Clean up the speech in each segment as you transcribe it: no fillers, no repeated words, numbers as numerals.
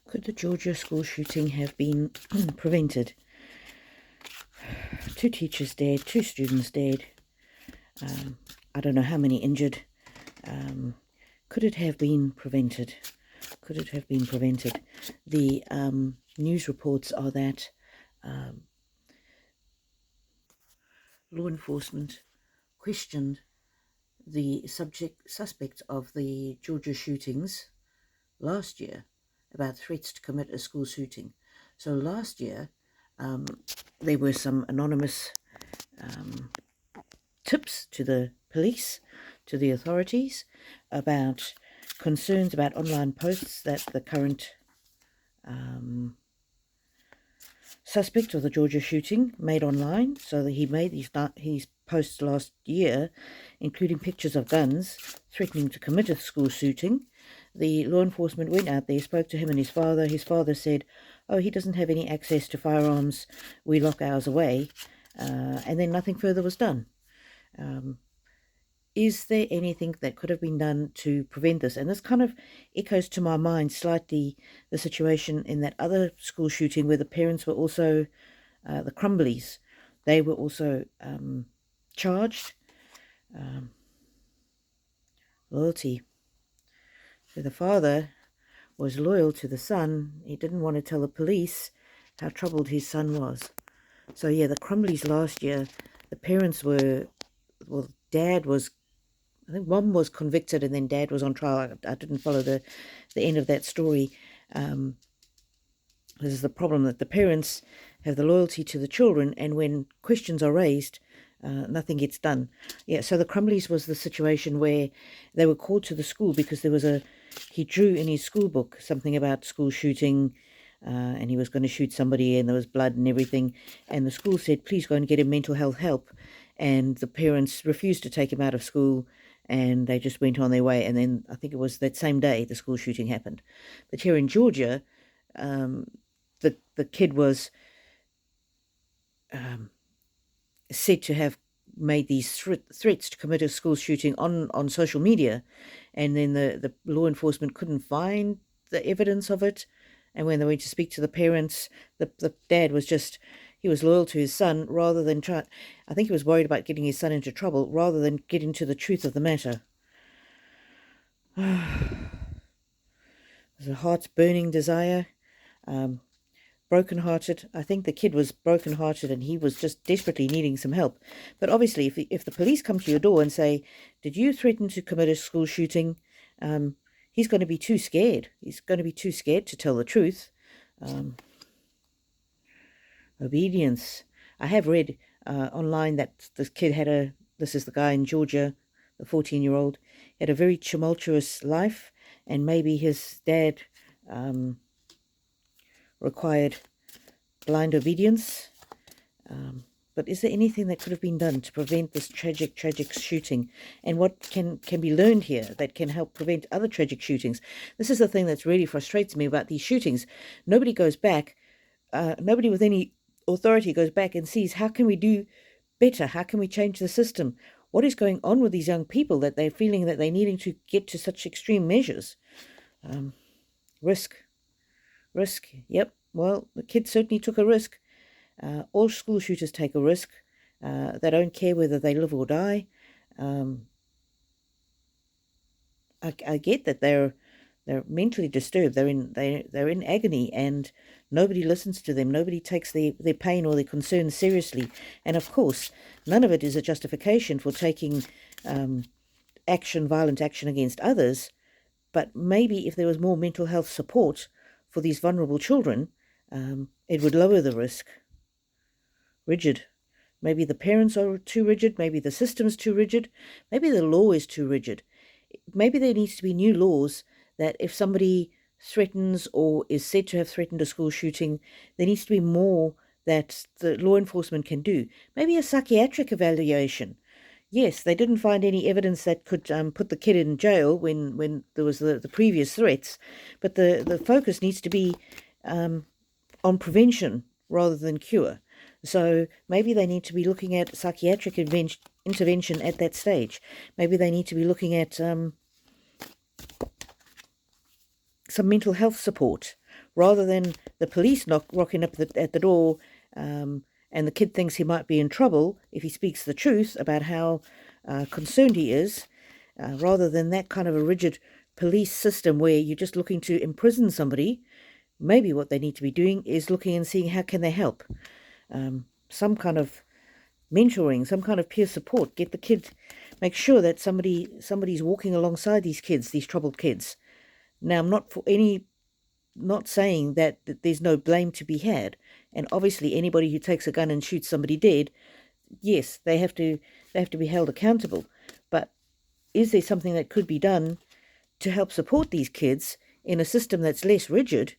Could the Georgia school shooting have been prevented? 2 teachers dead, 2 students dead. I don't know how many injured. Could it have been prevented? Could it have been prevented? The news reports are that law enforcement questioned the suspect of the Georgia shootings last year about threats to commit a school shooting. So last year there were some anonymous tips to the police, to the authorities, about concerns about online posts that the current suspect of the Georgia shooting made online. So that he made these posts last year, including pictures of guns, threatening to commit a school shooting. The law enforcement went out there, spoke to him and his father. His father said, oh, he doesn't have any access to firearms, we lock ours away. And then nothing further was done. Is there anything that could have been done to prevent this? And this kind of echoes to my mind slightly the situation in that other school shooting where the parents were also, the Crumbleys, they were also charged. Loyalty. So the father was loyal to the son. He didn't want to tell the police how troubled his son was. So yeah, the Crumbleys last year, the parents were, well, dad was, I think mom was convicted and then dad was on trial. I didn't follow the end of that story. This is the problem, that the parents have the loyalty to the children, and when questions are raised, nothing gets done. Yeah, so the Crumbleys was the situation where they were called to the school because there was he drew in his school book something about school shooting, and he was going to shoot somebody and there was blood and everything. And the school said, please go and get him mental health help. And the parents refused to take him out of school, and they just went on their way. And then I think it was that same day the school shooting happened. But here in Georgia, the kid was said to have made these threats to commit a school shooting on social media, and then the law enforcement couldn't find the evidence of it. And when they went to speak to the parents, the dad was just, he was loyal to his son rather than I think he was worried about getting his son into trouble rather than getting to the truth of the matter. There's a heart's burning desire. Broken-hearted. I think the kid was broken-hearted and he was just desperately needing some help. But obviously, if the police come to your door and say, did you threaten to commit a school shooting? He's going to be too scared. He's going to be too scared to tell the truth. Obedience. I have read online that this kid had this is the guy in Georgia, the 14-year-old, had a very tumultuous life, and maybe his dad required blind obedience. But is there anything that could have been done to prevent this tragic shooting? And what can be learned here that can help prevent other tragic shootings? This is the thing that really frustrates me about these shootings. Nobody goes back, nobody with any authority goes back and sees, how can we do better? How can we change the system? What is going on with these young people that they're feeling that they're needing to get to such extreme measures? Risk. Yep. Well, the kid certainly took a risk. All school shooters take a risk. They don't care whether they live or die. I get that they're mentally disturbed. They're in agony, and nobody listens to them. Nobody takes their pain or their concerns seriously. And of course, none of it is a justification for taking violent action against others. But maybe if there was more mental health support for these vulnerable children, it would lower the risk. Rigid. Maybe the parents are too rigid. Maybe the system's too rigid. Maybe the law is too rigid. Maybe there needs to be new laws that if somebody threatens or is said to have threatened a school shooting, there needs to be more that the law enforcement can do. Maybe a psychiatric evaluation. Yes, they didn't find any evidence that could put the kid in jail when there was the previous threats, but the focus needs to be on prevention rather than cure. So maybe they need to be looking at psychiatric intervention at that stage. Maybe they need to be looking at some mental health support, rather than the police rocking up at the door, and the kid thinks he might be in trouble if he speaks the truth about how concerned he is, rather than that kind of a rigid police system where you're just looking to imprison somebody. Maybe what they need to be doing is looking and seeing how can they help. Some kind of mentoring, some kind of peer support. Get the kid, make sure that somebody's walking alongside these kids, these troubled kids. Now, I'm not saying that there's no blame to be had, and obviously anybody who takes a gun and shoots somebody dead, yes, they have to be held accountable. But is there something that could be done to help support these kids in a system that's less rigid,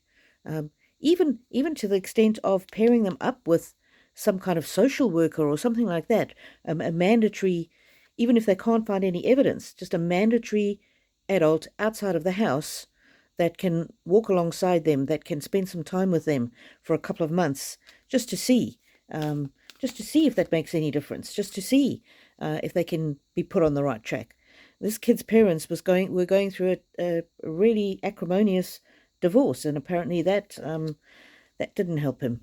even to the extent of pairing them up with some kind of social worker or something like that, a mandatory, even if they can't find any evidence, just a mandatory adult outside of the house that can walk alongside them, that can spend some time with them for a couple of months, just to see if that makes any difference, just to see if they can be put on the right track. This kid's parents were going through a really acrimonious divorce, and apparently that didn't help him.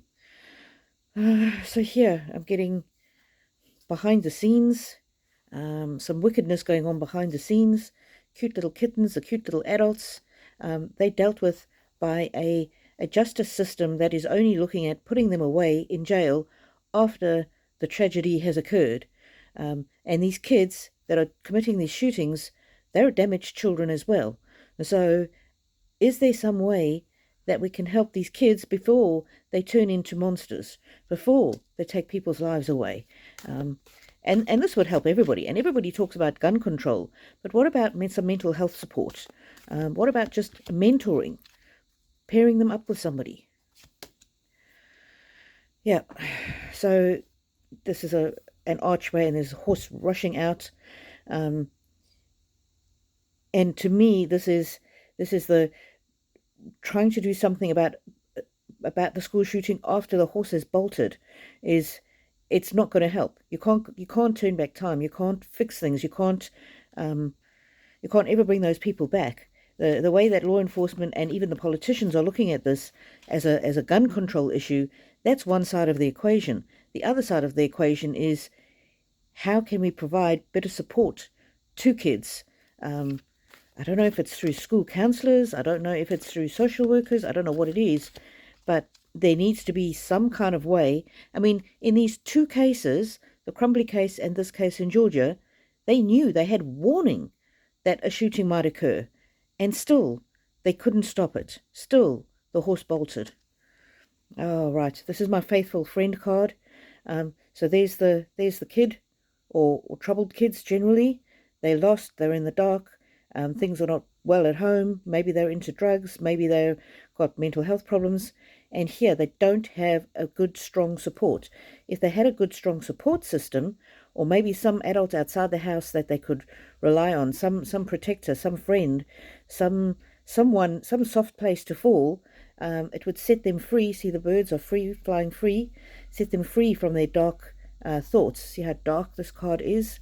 So here I'm getting behind the scenes, some wickedness going on behind the scenes. Cute little kittens, the cute little adults. They dealt with by a justice system that is only looking at putting them away in jail after the tragedy has occurred. And these kids that are committing these shootings, they're damaged children as well. So is there some way that we can help these kids before they turn into monsters, before they take people's lives away? And this would help everybody. And everybody talks about gun control, but what about some mental health support? What about just mentoring, pairing them up with somebody? Yeah, so this is an archway, and there's a horse rushing out. And to me, this is the trying to do something about the school shooting after the horse has bolted. It's not going to help. You can't turn back time. You can't fix things. You can't ever bring those people back. The way that law enforcement and even the politicians are looking at this as a gun control issue, that's one side of the equation. The other side of the equation is, how can we provide better support to kids? I don't know if it's through school counselors. I don't know if it's through social workers. I don't know what it is, but there needs to be some kind of way. I mean, in these two cases, the Crumbly case and this case in Georgia, they knew, they had warning that a shooting might occur, and still they couldn't stop it. Still, the horse bolted. Oh, right. This is my faithful friend card. So there's the kid, or troubled kids generally. They're lost. They're in the dark. Things are not well at home. Maybe they're into drugs. Maybe they've got mental health problems. And here they don't have a good, strong support. If they had a good, strong support system, or maybe some adult outside the house that they could rely on, some protector, some friend, someone, some soft place to fall, it would set them free. See, the birds are free, flying free. Set them free from their dark thoughts. See how dark this card is?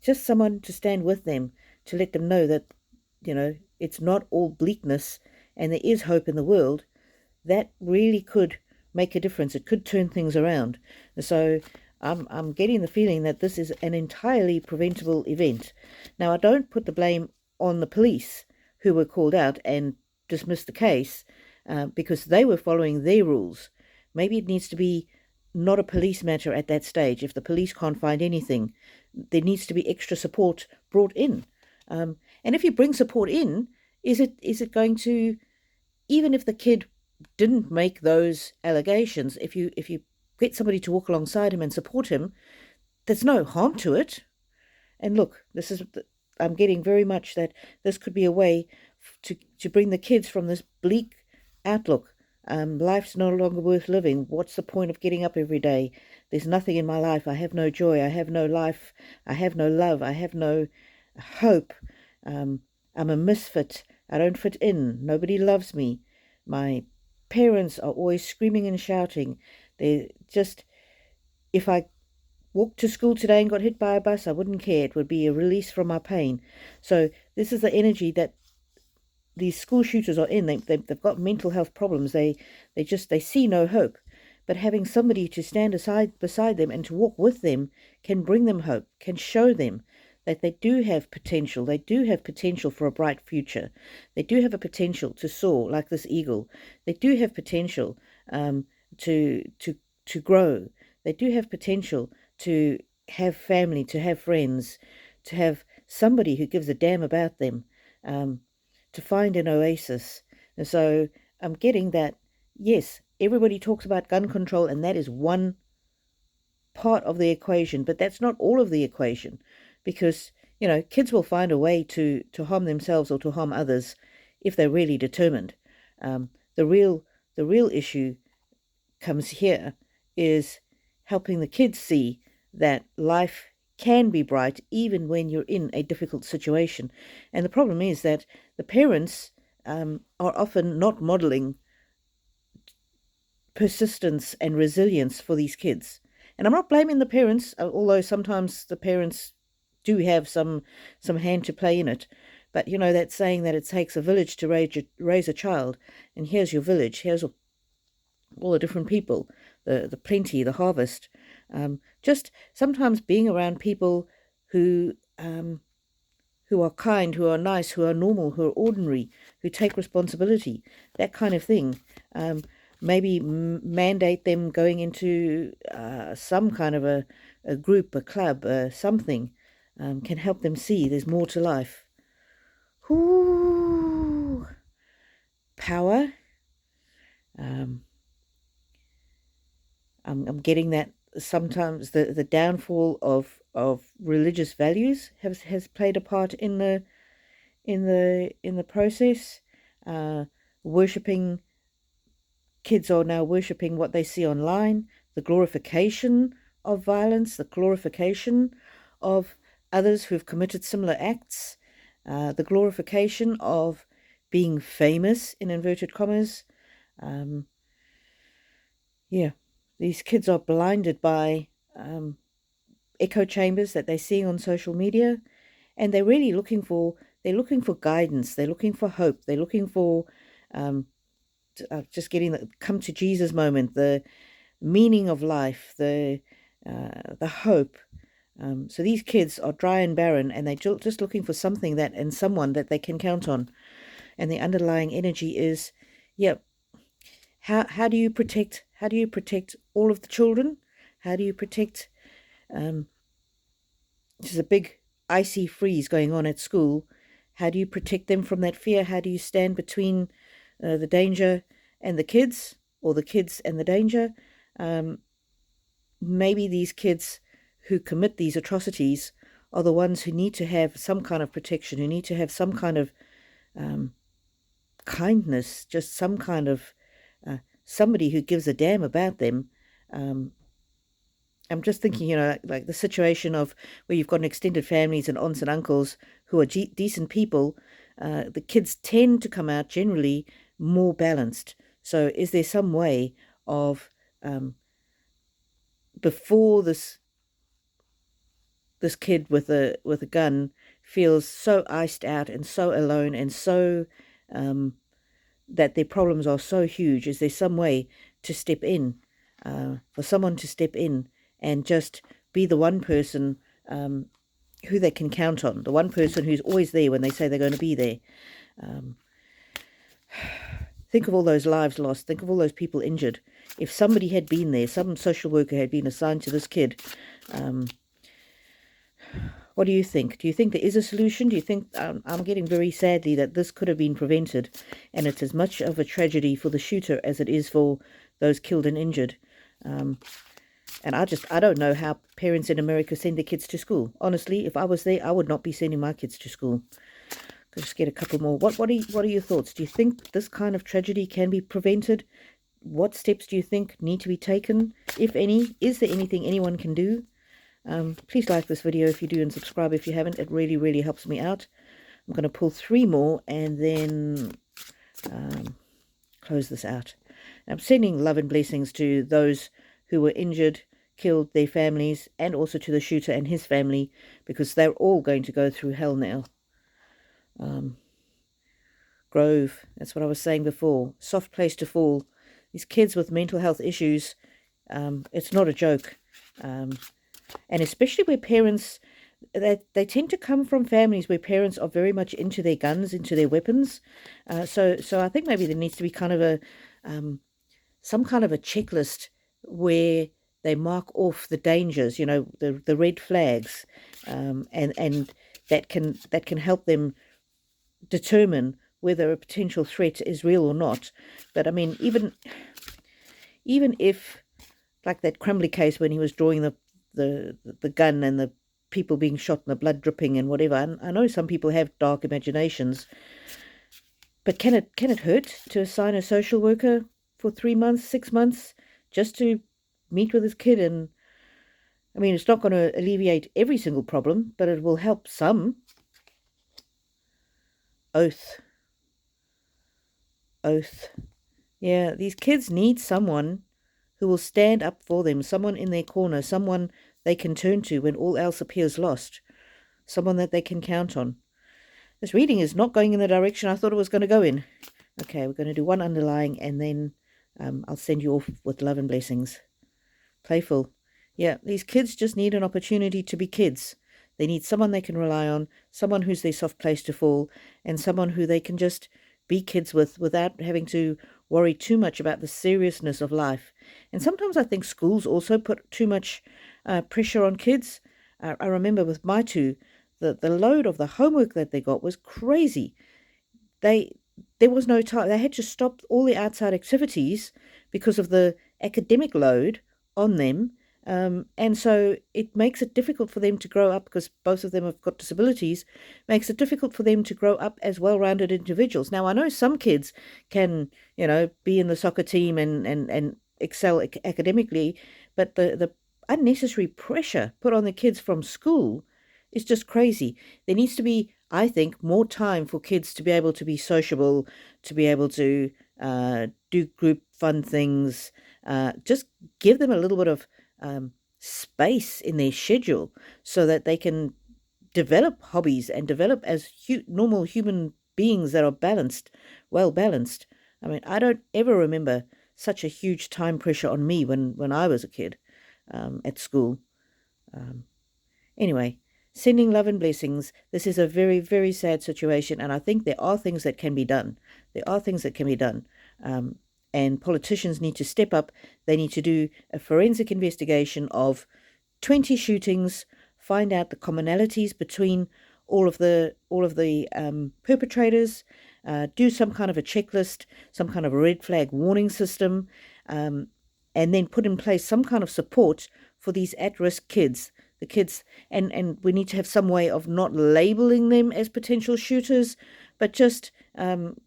Just someone to stand with them, to let them know that, it's not all bleakness and there is hope in the world. That really could make a difference. It could turn things around. So I'm getting the feeling that this is an entirely preventable event. Now, I don't put the blame on the police who were called out and dismissed the case because they were following their rules. Maybe it needs to be not a police matter at that stage. If the police can't find anything, there needs to be extra support brought in. And if you bring support in, is it going to, even if the kid didn't make those allegations, if you get somebody to walk alongside him and support him, there's no harm to it. And look, I'm getting very much that this could be a way to bring the kids from this bleak outlook. Life's no longer worth living. What's the point of getting up every day? There's nothing in my life. I have no joy. I have no life. I have no love. I have no hope. I'm a misfit. I don't fit in. Nobody loves me. My parents are always screaming and shouting. They just, if I walked to school today and got hit by a bus, I wouldn't care. It would be a release from my pain. So this is the energy that these school shooters are in. They've got mental health problems. They see no hope. But having somebody to stand beside them and to walk with them can bring them hope, can show them that they do have potential. They do have potential for a bright future. They do have a potential to soar like this eagle. They do have potential to grow. They do have potential to have family, to have friends, to have somebody who gives a damn about them, to find an oasis. And so I'm getting that, yes, everybody talks about gun control, and that is one part of the equation, but that's not all of the equation, because kids will find a way to harm themselves or to harm others if they're really determined. The real issue comes here is helping the kids see that life can be bright even when you're in a difficult situation. And the problem is that the parents are often not modeling persistence and resilience for these kids. And I'm not blaming the parents, although sometimes the parents do have some hand to play in it. But that saying that it takes a village to raise a child, and here's your village, here's all the different people, the plenty, the harvest. Just sometimes being around people who are kind, who are nice, who are normal, who are ordinary, who take responsibility, that kind of thing. Maybe mandate them going into some kind of a group, a club, something, can help them see there's more to life. Ooh, power. I'm getting that sometimes the downfall of religious values has played a part in the process. Worshipping Kids are now worshipping what they see online, the glorification of violence, the glorification of others who've committed similar acts, the glorification of being famous, in inverted commas. These kids are blinded by echo chambers that they're seeing on social media, and they're really looking for guidance, they're looking for hope, they're looking for just getting the come to Jesus moment, the meaning of life, the hope. So these kids are dry and barren, and they're just looking for something and someone that they can count on. And the underlying energy is, how do you protect all of the children? How do you protect there's a big icy freeze going on at school. How do you protect them from that fear? How do you stand between the danger and the kids, or the kids and the danger? Maybe these kids who commit these atrocities are the ones who need to have some kind of protection, who need to have some kind of kindness, just some kind of somebody who gives a damn about them. I'm just thinking, like the situation of where you've got extended families and aunts and uncles who are decent people. The kids tend to come out generally more balanced. So is there some way of, before this kid with a gun feels so iced out and so alone and so that their problems are so huge, is there some way to step in, for someone to step in and just be the one person who they can count on, the one person who's always there when they say they're going to be there? Think of all those lives lost. Think of all those people injured. If somebody had been there, some social worker had been assigned to this kid, what do you think? Do you think there is a solution? Do you think, I'm getting very sadly that this could have been prevented, and it's as much of a tragedy for the shooter as it is for those killed and injured. And I don't know how parents in America send their kids to school. Honestly, if I was there, I would not be sending my kids to school. Just get a couple more. What are your thoughts? Do you think this kind of tragedy can be prevented? What steps do you think need to be taken, if any? Is there anything anyone can do? Please like this video if you do, and subscribe if you haven't. It really, really helps me out. I'm going to pull 3 more and then close this out. I'm sending love and blessings to those who were injured, killed, their families, and also to the shooter and his family, because they're all going to go through hell now. Grove, that's what I was saying before. Soft place to fall. These kids with mental health issues, it's not a joke. And especially where parents, they tend to come from families where parents are very much into their guns, into their weapons. So I think maybe there needs to be kind of some kind of a checklist where they mark off the dangers, the red flags, and that can help them determine whether a potential threat is real or not. But I mean, even if, like that Crumbly case when he was drawing the gun and the people being shot and the blood dripping and whatever, and I know some people have dark imaginations, but can it hurt to assign a social worker for 3 months, 6 months, just to meet with his kid? And I mean, it's not going to alleviate every single problem, but it will help some. Oath. Yeah, these kids need someone who will stand up for them, someone in their corner, someone they can turn to when all else appears lost, someone that they can count on. This reading is not going in the direction I thought it was going to go in. Okay, we're going to do one underlying, and then I'll send you off with love and blessings. Playful. Yeah, these kids just need an opportunity to be kids. They need someone they can rely on, someone who's their soft place to fall, and someone who they can just be kids with without having to worry too much about the seriousness of life. And sometimes I think schools also put too much pressure on kids. I remember with my two, the load of the homework that they got was crazy. There was no time. They had to stop all the outside activities because of the academic load on them. And so it makes it difficult for them to grow up, because both of them have got disabilities, makes it difficult for them to grow up as well-rounded individuals. Now, I know some kids can, be in the soccer team and excel academically, but the unnecessary pressure put on the kids from school is just crazy. There needs to be, I think, more time for kids to be able to be sociable, to be able to do group fun things. Just give them a little bit of space in their schedule so that they can develop hobbies and develop as normal human beings that are well balanced. I mean, I don't ever remember such a huge time pressure on me when I was a kid at school. Anyway, sending love and blessings. This is a very, very sad situation, and I think there are things that can be done. And politicians need to step up. They need to do a forensic investigation of 20 shootings, find out the commonalities between all of the perpetrators, do some kind of a checklist, some kind of a red flag warning system, and then put in place some kind of support for these at-risk kids. The kids, and we need to have some way of not labeling them as potential shooters, but just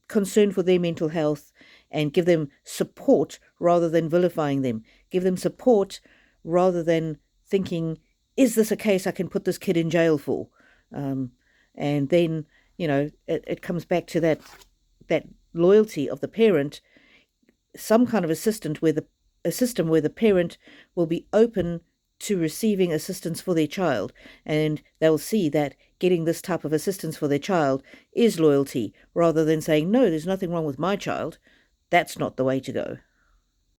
concern for their mental health, and give them support rather than vilifying them. Give them support rather than thinking, is this a case I can put this kid in jail for? And then, it comes back to that loyalty of the parent, some kind of a system where the parent will be open to receiving assistance for their child, and they'll see that getting this type of assistance for their child is loyalty, rather than saying, no, there's nothing wrong with my child. That's not the way to go.